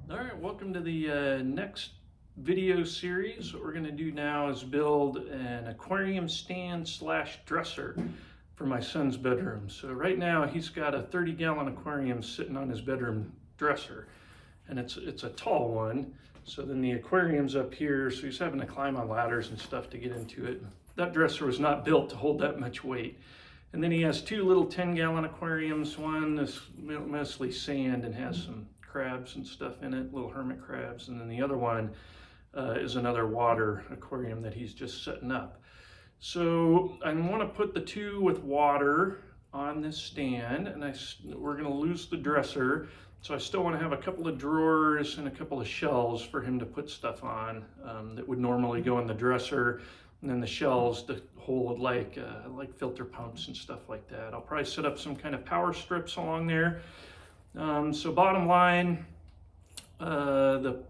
All right, welcome to the next video series. What we're going to do now is build an aquarium stand slash dresser for my son's bedroom. So right now he's got a 30-gallon aquarium sitting on his bedroom dresser, and it's a tall one. So then the aquarium's up here, so he's having to climb on ladders and stuff to get into it. That dresser was not built to hold that much weight. And then he has two little 10-gallon aquariums. One is mostly sand and has some crabs and stuff in it, little hermit crabs. And then the other one is another water aquarium that he's just setting up. So I want to put the two with water on this stand, and we're going to lose the dresser. So I still want to have a couple of drawers and a couple of shelves for him to put stuff on that would normally go in the dresser. And then the shelves to hold like filter pumps and stuff like that. I'll probably set up some kind of power strips along there. So bottom line, the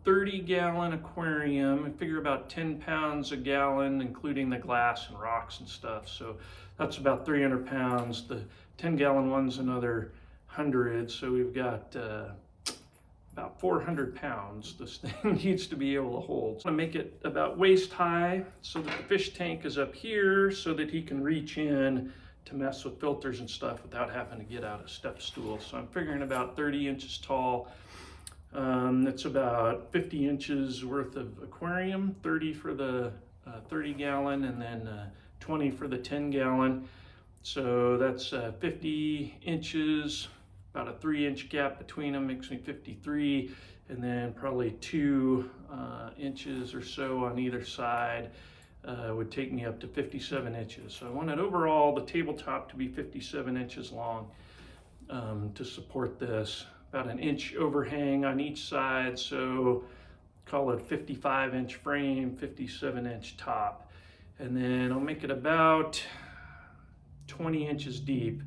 30-gallon aquarium, I figure about 10 pounds a gallon, including the glass and rocks and stuff. So that's about 300 pounds. The 10-gallon one's another 100. So we've got about 400 pounds this thing needs to be able to hold. So I make it about waist high so that the fish tank is up here so that he can reach in to mess with filters and stuff without having to get out a step stool. So I'm figuring about 30 inches tall. It's about 50 inches worth of aquarium, 30 for the 30-gallon and then 20 for the 10-gallon. So that's 50 inches. About a 3-inch gap between them makes me 53, and then probably 2 inches or so on either side would take me up to 57 inches. So I wanted overall the tabletop to be 57 inches long to support this. About an inch overhang on each side, so call it 55-inch frame, 57-inch top. And then I'll make it about 20 inches deep.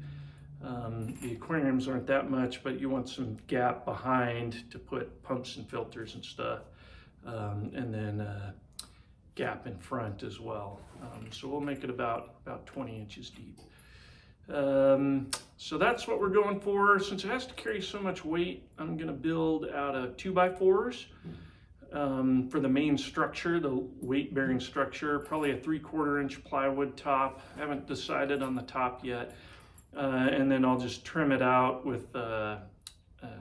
The aquariums aren't that much, but you want some gap behind to put pumps and filters and stuff, and then gap in front as well. So we'll make it about 20 inches deep. So that's what we're going for. Since it has to carry so much weight, I'm going to build out of 2x4s for the main structure, the weight-bearing structure. Probably a 3/4-inch plywood top. I haven't decided on the top yet. And then I'll just trim it out with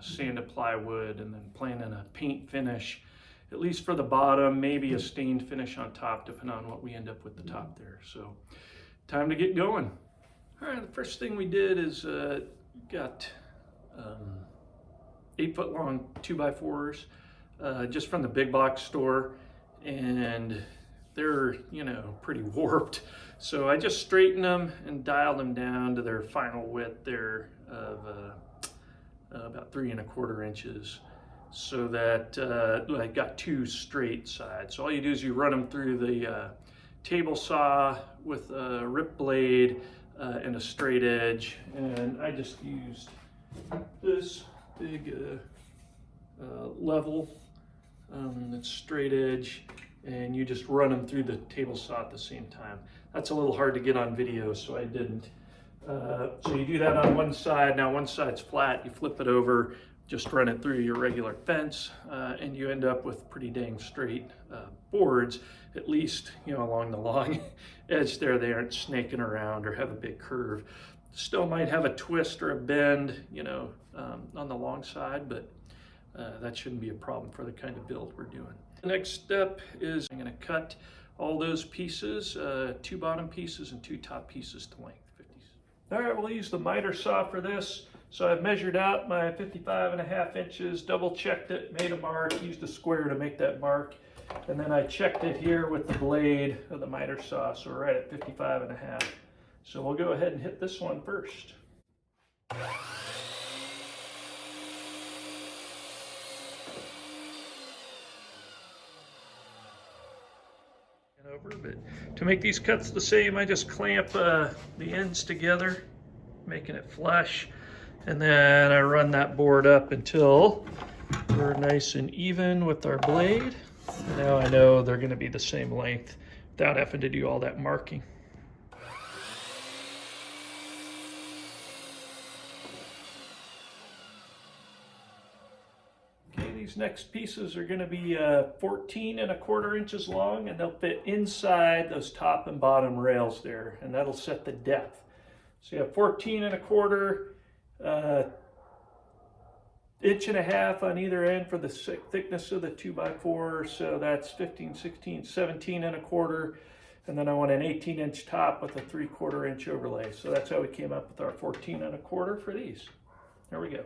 sanded plywood and then plan in a paint finish, at least for the bottom, maybe a stained finish on top, depending on what we end up with the top there. So time to get going. All right, the first thing we did is got 8-foot long 2x4s just from the big box store, and they're, pretty warped. So I just straightened them and dialed them down to their final width there of about 3 1/4 inches, so that I got 2 straight sides. So all you do is you run them through the table saw with a rip blade and a straight edge. And I just used this big level that's straight edge, and you just run them through the table saw at the same time. That's a little hard to get on video, so I didn't. So you do that on one side. Now one side's flat, you flip it over, just run it through your regular fence, and you end up with pretty dang straight boards, at least along the long edge there. They aren't snaking around or have a big curve. Still might have a twist or a bend, on the long side, but that shouldn't be a problem for the kind of build we're doing. The next step is I'm going to cut all those pieces, 2 bottom pieces and 2 top pieces to length, 50s. All right, we'll use the miter saw for this. So I've measured out my 55.5 inches, double checked it, made a mark, used a square to make that mark, and then I checked it here with the blade of the miter saw, so we're right at 55.5. So we'll go ahead and hit this one first. But to make these cuts the same, I just clamp the ends together, making it flush, and then I run that board up until we're nice and even with our blade. And now I know they're going to be the same length without having to do all that marking. These next pieces are going to be 14¼ inches long, and they'll fit inside those top and bottom rails there, and that'll set the depth. So you have 14¼1.5 on either end for the thickness of the 2x4, so that's 15, 16, 17¼ and then I want an 18-inch top with a 3/4 inch overlay. So that's how we came up with our 14¼ for these. There we go.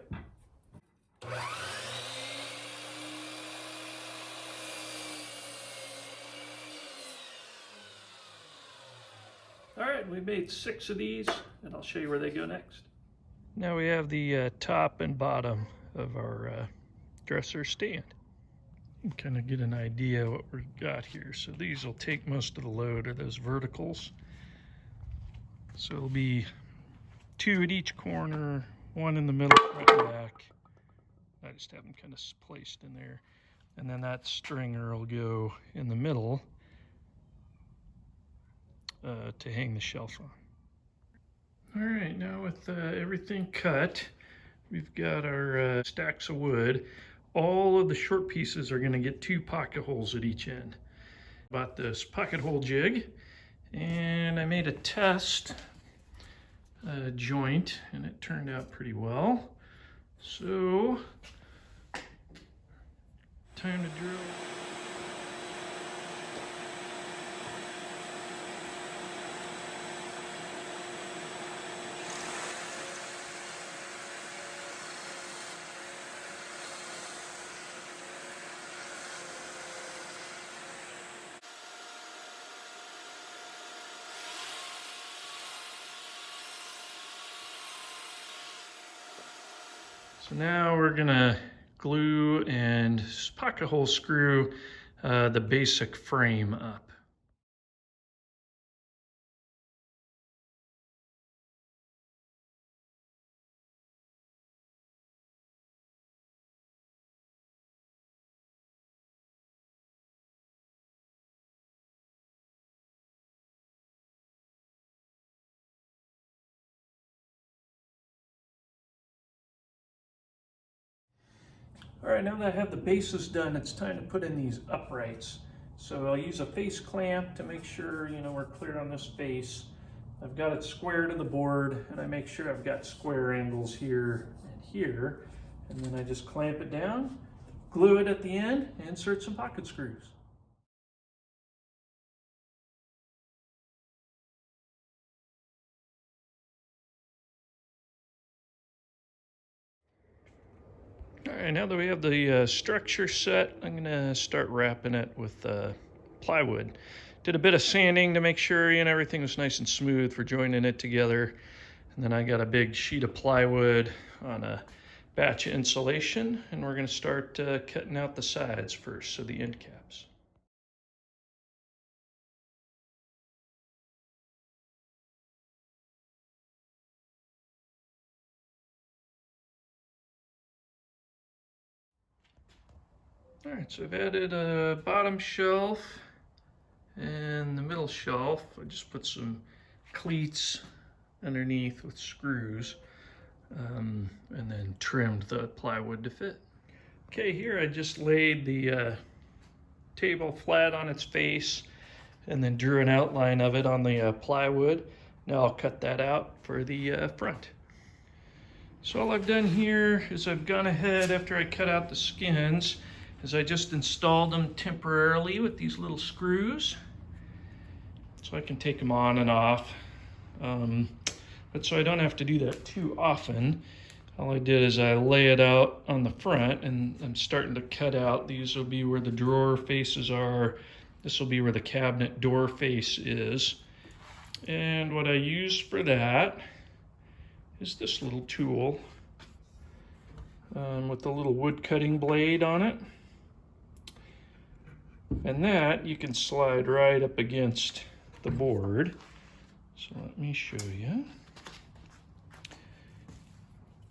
All right, we made 6 of these, and I'll show you where they go next. Now we have the top and bottom of our dresser stand. Kind of get an idea what we've got here. So these will take most of the load, or those verticals. So it'll be 2 at each corner, 1 in the middle, front and back. I just have them kind of placed in there. And then that stringer will go in the middle to hang the shelf on. All right, now with everything cut, we've got our stacks of wood. All of the short pieces are going to get 2 pocket holes at each end. Bought this pocket hole jig, and I made a test joint, and it turned out pretty well. So, time to drill. So now we're gonna glue and pocket hole screw the basic frame up. All right, now that I have the bases done, it's time to put in these uprights. So I'll use a face clamp to make sure, we're clear on this face. I've got it square to the board, and I make sure I've got square angles here and here. And then I just clamp it down, glue it at the end, and insert some pocket screws. All right, now that we have the structure set, I'm gonna start wrapping it with plywood. Did a bit of sanding to make sure everything was nice and smooth for joining it together. And then I got a big sheet of plywood on a batch of insulation, and we're gonna start cutting out the sides first, so the end caps. All right, so I've added a bottom shelf and the middle shelf. I just put some cleats underneath with screws, and then trimmed the plywood to fit. Okay, here I just laid the table flat on its face and then drew an outline of it on the plywood. Now I'll cut that out for the front. So all I've done here is I've gone ahead, after I cut out the skins, is I just installed them temporarily with these little screws. So I can take them on and off. But so I don't have to do that too often. All I did is I lay it out on the front, and I'm starting to cut out. These will be where the drawer faces are. This will be where the cabinet door face is. And what I use for that is this little tool with the little wood cutting blade on it. And that you can slide right up against the board. So let me show you.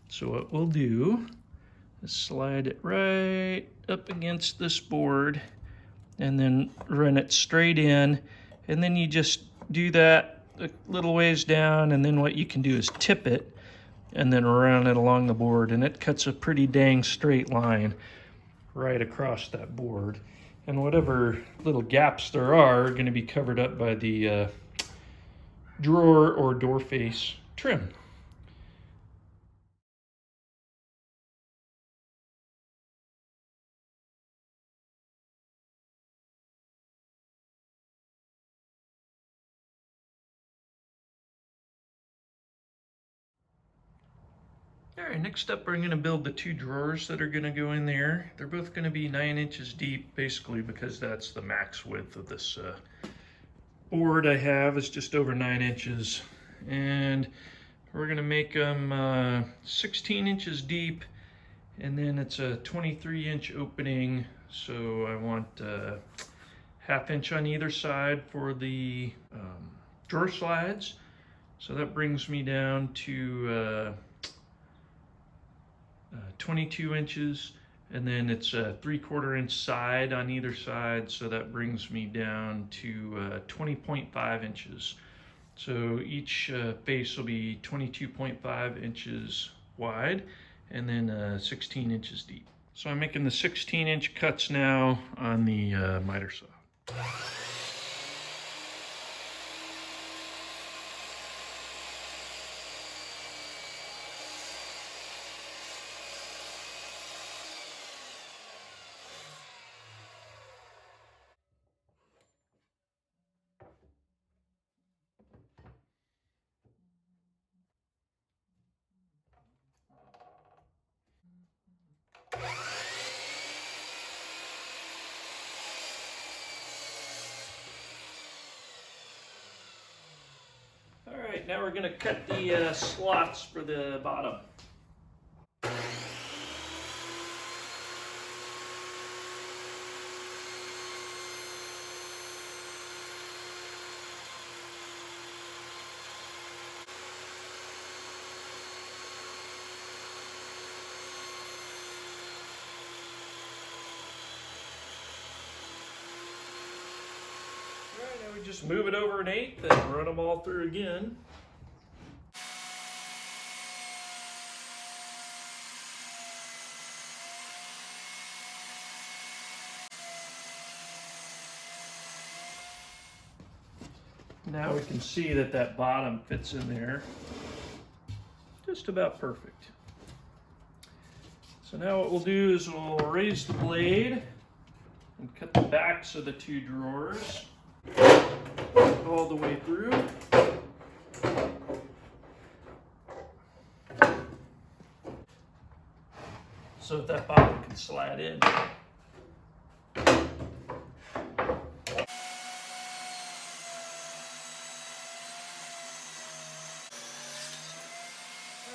So what we'll do is slide it right up against this board and then run it straight in. And then you just do that a little ways down, and then what you can do is tip it and then run it along the board, and it cuts a pretty dang straight line right across that board. And whatever little gaps there are going to be covered up by the drawer or door face trim. All right, next up we're going to build the two drawers that are going to go in there. They're both going to be 9 inches deep, basically because that's the max width of this board I have. Is just over 9 inches. And we're going to make them 16 inches deep, and then it's a 23-inch opening. So I want ½ inch on either side for the drawer slides. So that brings me down to 22 inches, and then it's a 3/4 inch side on either side, so that brings me down to 20.5 inches. So each face will be 22.5 inches wide and then 16 inches deep. So I'm making the 16-inch cuts now on the miter saw. All right, now we're going to cut the slots for the bottom. We just move it over 1/8 and run them all through again. Now we can see that that bottom fits in there just about perfect. So now what we'll do is we'll raise the blade and cut the backs of the two drawers all the way through. So that bottom can slide in.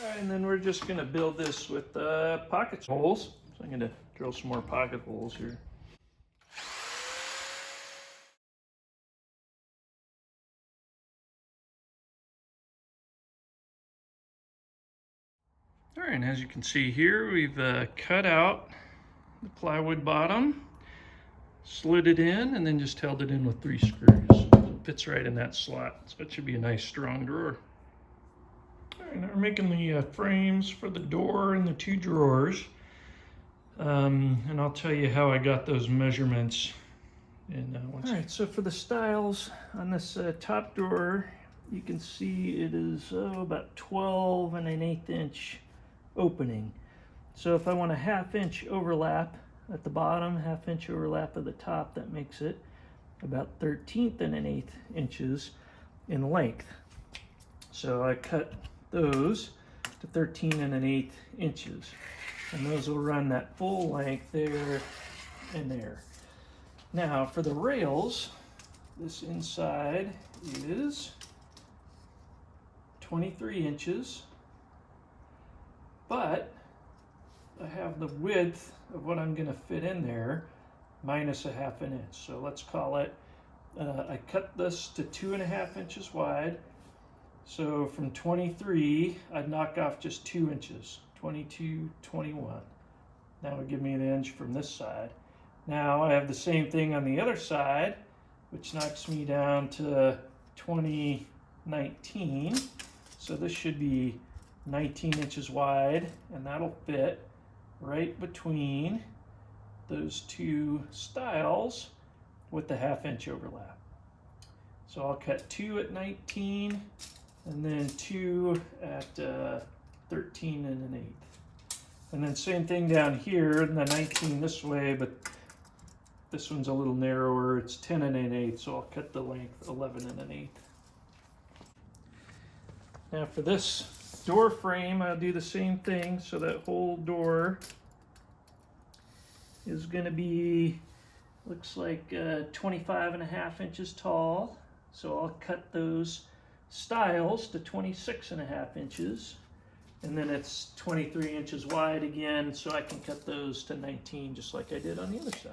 Alright, and then we're just going to build this with pocket holes. So I'm going to drill some more pocket holes here. All right, and as you can see here, we've cut out the plywood bottom, slid it in, and then just held it in with 3 screws. It fits right in that slot, so it should be a nice strong drawer. All right, now we're making the frames for the door and the 2 drawers. And I'll tell you how I got those measurements. All right, so for the stiles on this top drawer, you can see it is about 12 1/8 inch opening. So if I want a ½ inch overlap at the bottom, ½ inch overlap at the top, that makes it about 13 1/8 inches in length. So I cut those to 13 1/8 inches, and those will run that full length there and there. Now for the rails, this inside is 23 inches, but I have the width of what I'm going to fit in there minus a ½ inch. So let's call it, I cut this to 2.5 inches wide. So from 23, I'd knock off just 2 inches, 22, 21. That would give me an inch from this side. Now I have the same thing on the other side, which knocks me down to 2019. So this should be 19 inches wide, and that'll fit right between those two stiles with the 1/2 inch overlap. So I'll cut 2 at 19 and then 2 at 13 1/8. And then same thing down here, and the 19 this way, but this one's a little narrower. It's 10 1/8, so I'll cut the length 11 1/8. Now for this door frame, I'll do the same thing. So that whole door is going to be, looks like 25 1/2 inches tall. So I'll cut those stiles to 26 1/2 inches. And then it's 23 inches wide again, so I can cut those to 19 just like I did on the other side.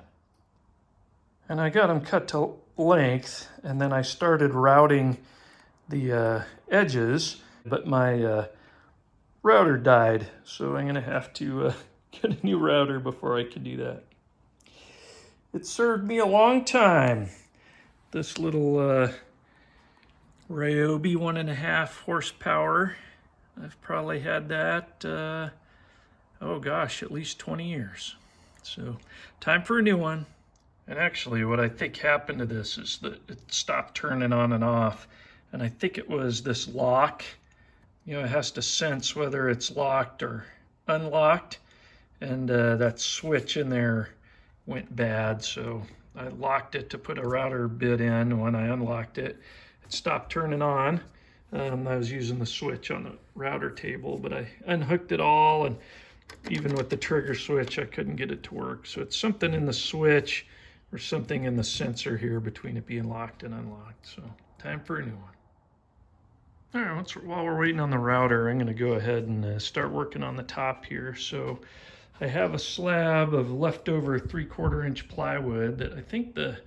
And I got them cut to length, and then I started routing the edges, but my router died, so I'm gonna have to get a new router before I can do that. It served me a long time. This little Ryobi 1.5 horsepower. I've probably had that, oh gosh, at least 20 years. So time for a new one. And actually what I think happened to this is that it stopped turning on and off. And I think it was this lock. You know, it has to sense whether it's locked or unlocked. And that switch in there went bad. So I locked it to put a router bit in. When I unlocked it, it stopped turning on. I was using the switch on the router table, but I unhooked it all, and even with the trigger switch, I couldn't get it to work. So it's something in the switch or something in the sensor here between it being locked and unlocked. So time for a new one. All right, while we're waiting on the router, I'm going to go ahead and start working on the top here. So I have a slab of leftover 3/4 inch plywood that I think the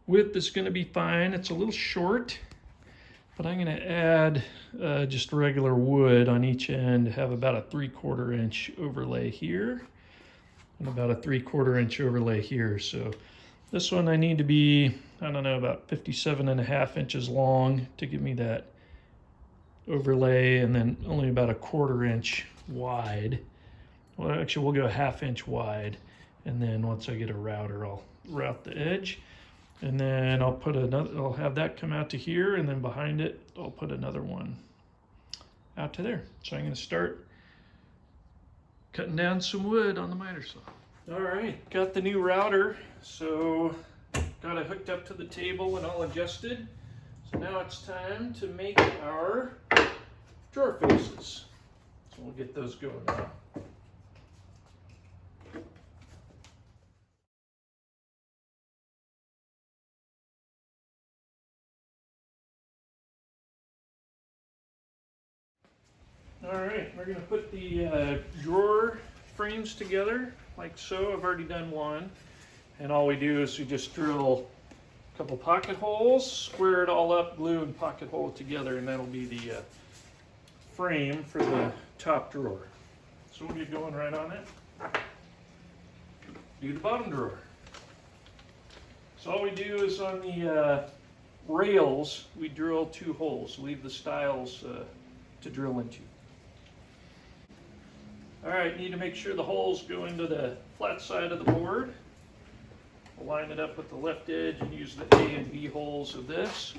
width is going to be fine. It's a little short, but I'm going to add just regular wood on each end, have about a 3/4 inch overlay here and about a 3/4 inch overlay here. So this one I need to be, I don't know, about 57 1/2 inches long to give me that overlay, and then only about a 1/4 inch wide. Well, actually we'll go 1/2 inch wide, and then once I get a router, I'll route the edge. And then I'll put another, I'll have that come out to here, and then behind it, I'll put another one out to there. So I'm gonna start cutting down some wood on the miter saw. All right, got the new router. So got it hooked up to the table and all adjusted. So now it's time to make our drawer faces. So we'll get those going now. All right, we're gonna put the drawer frames together like so. I've already done one. And all we do is we just drill a couple pocket holes, square it all up, glue and pocket hole it together, and that'll be the frame for the top drawer. So we'll get going right on it. Do the bottom drawer. So all we do is on the rails, we drill 2 holes, leave the stiles to drill into. All right, need to make sure the holes go into the flat side of the board. We'll line it up with the left edge and use the A and B holes of this.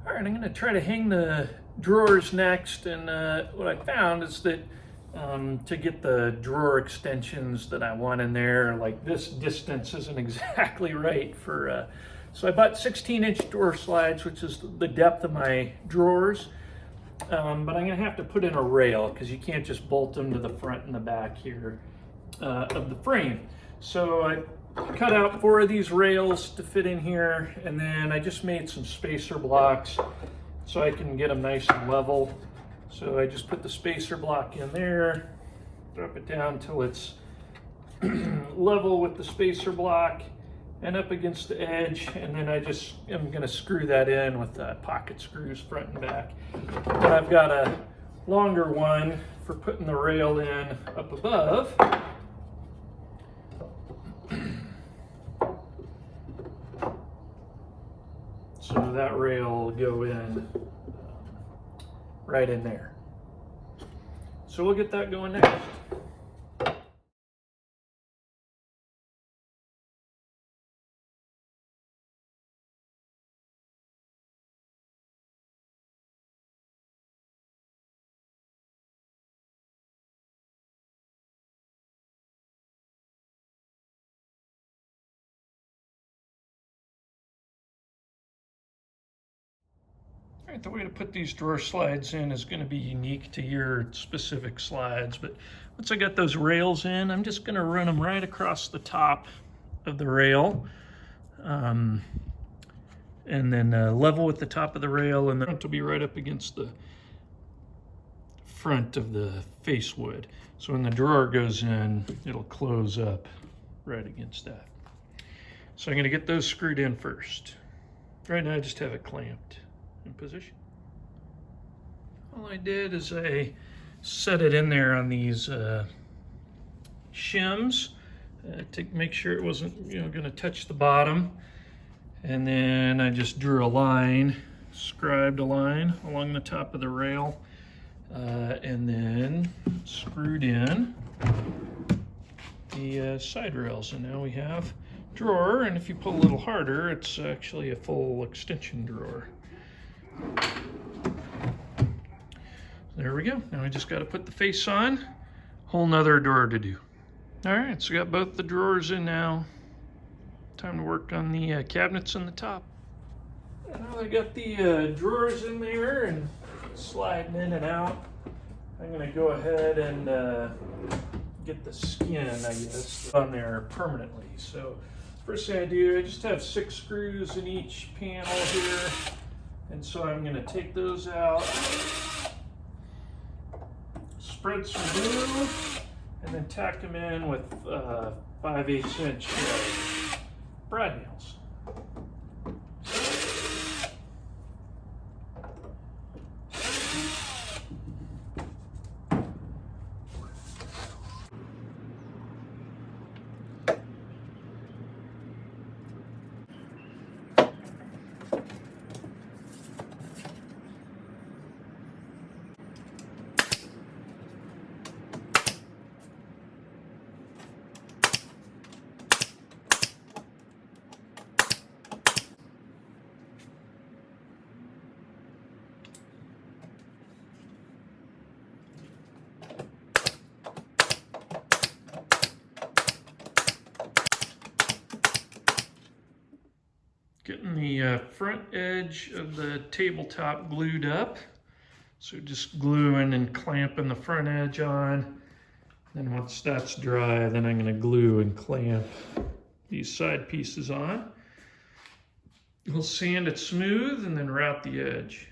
All right, I'm going to try to hang the drawers next, and what I found is that to get the drawer extensions that I want in there, like this distance isn't exactly right for, so I bought 16-inch drawer slides, which is the depth of my drawers, but I'm going to have to put in a rail because you can't just bolt them to the front and the back here of the frame. So I cut out 4 of these rails to fit in here, and then I just made some spacer blocks so I can get them nice and level. So I just put the spacer block in there, drop it down till it's level with the spacer block and up against the edge, and then I just am going to screw that in with pocket screws front and back. Then I've got a longer one for putting the rail in up above. So that rail will go in right in there. So we'll get that going next. All right, the way to put these drawer slides in is going to be unique to your specific slides, but once I got those rails in, I'm just going to run them right across the top of the rail, and then level with the top of the rail, and the front will be right up against the front of the face wood. So when the drawer goes in, it'll close up right against that. So I'm going to get those screwed in first. Right now I just have it clamped in position. All I did is I set it in there on these shims to make sure it wasn't going to touch the bottom, and then I just drew a line, scribed a line along the top of the rail, and then screwed in the side rails, and now we have drawer, and if you pull a little harder, it's actually a full extension drawer. There we go. Now we just got to put the face on. Whole nother drawer to do. All right, so we got both the drawers in now. Time to work on the cabinets in the top. Now I got the drawers in there and sliding in and out. I'm going to go ahead and get the skin, I guess, on there permanently. So first thing I do, I just have 6 screws in each panel here. And so I'm going to take those out, spread some glue, and then tack them in with 5/8 inch brad nails. Getting the front edge of the tabletop glued up. So just gluing and clamping the front edge on. Then once that's dry, then I'm going to glue and clamp these side pieces on. We'll sand it smooth and then route the edge.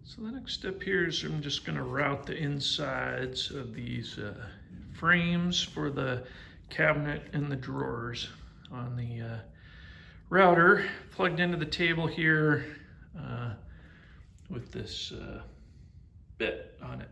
So the next step here is I'm just going to route the insides of these frames for the cabinet and the drawers on the router plugged into the table here with this bit on it.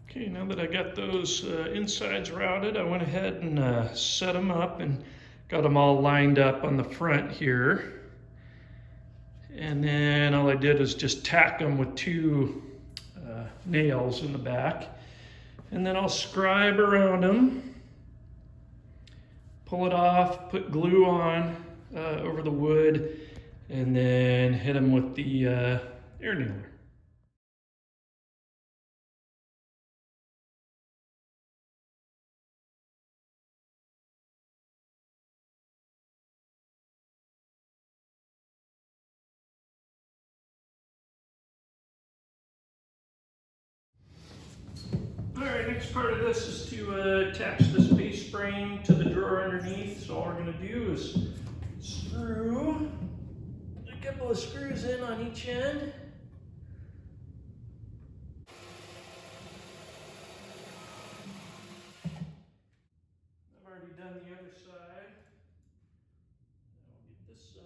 Okay, now that I got those insides routed, I went ahead and set them up and got them all lined up on the front here. And then all I did was just tack them with two nails in the back. And then I'll scribe around them, pull it off, put glue on over the wood, and then hit them with the air nailer. Alright, next part of this is to attach this base frame to the drawer underneath. So all we're going to do is screw a couple of screws in on each end. I've already done the other side. Now I'll get this side.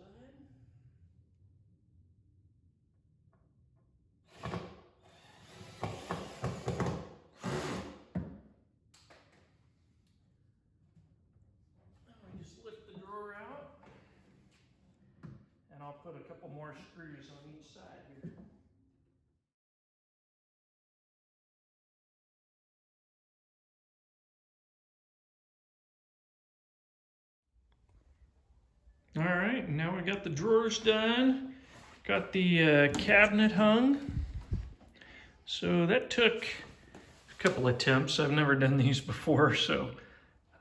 I'll put a couple more screws on each side here. All right, now we got the drawers done. Got the cabinet hung. So that took a couple attempts. I've never done these before, so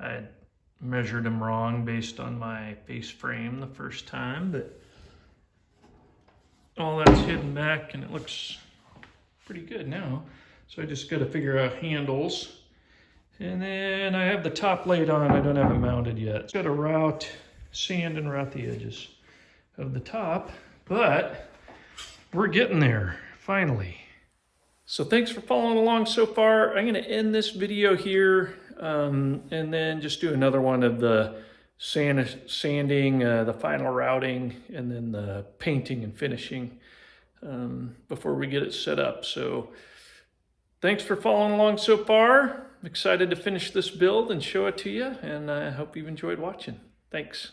I measured them wrong based on my base frame the first time, but all that's hidden back and it looks pretty good now. So I just got to figure out handles. And then I have the top laid on. I don't have it mounted yet. Got to sand and route the edges of the top, but we're getting there finally. So thanks for following along so far. I'm going to end this video here and then just do another one of the sanding, the final routing, and then the painting and finishing before we get it set up. So thanks for following along so far. I'm excited to finish this build and show it to you, and I hope you've enjoyed watching. Thanks.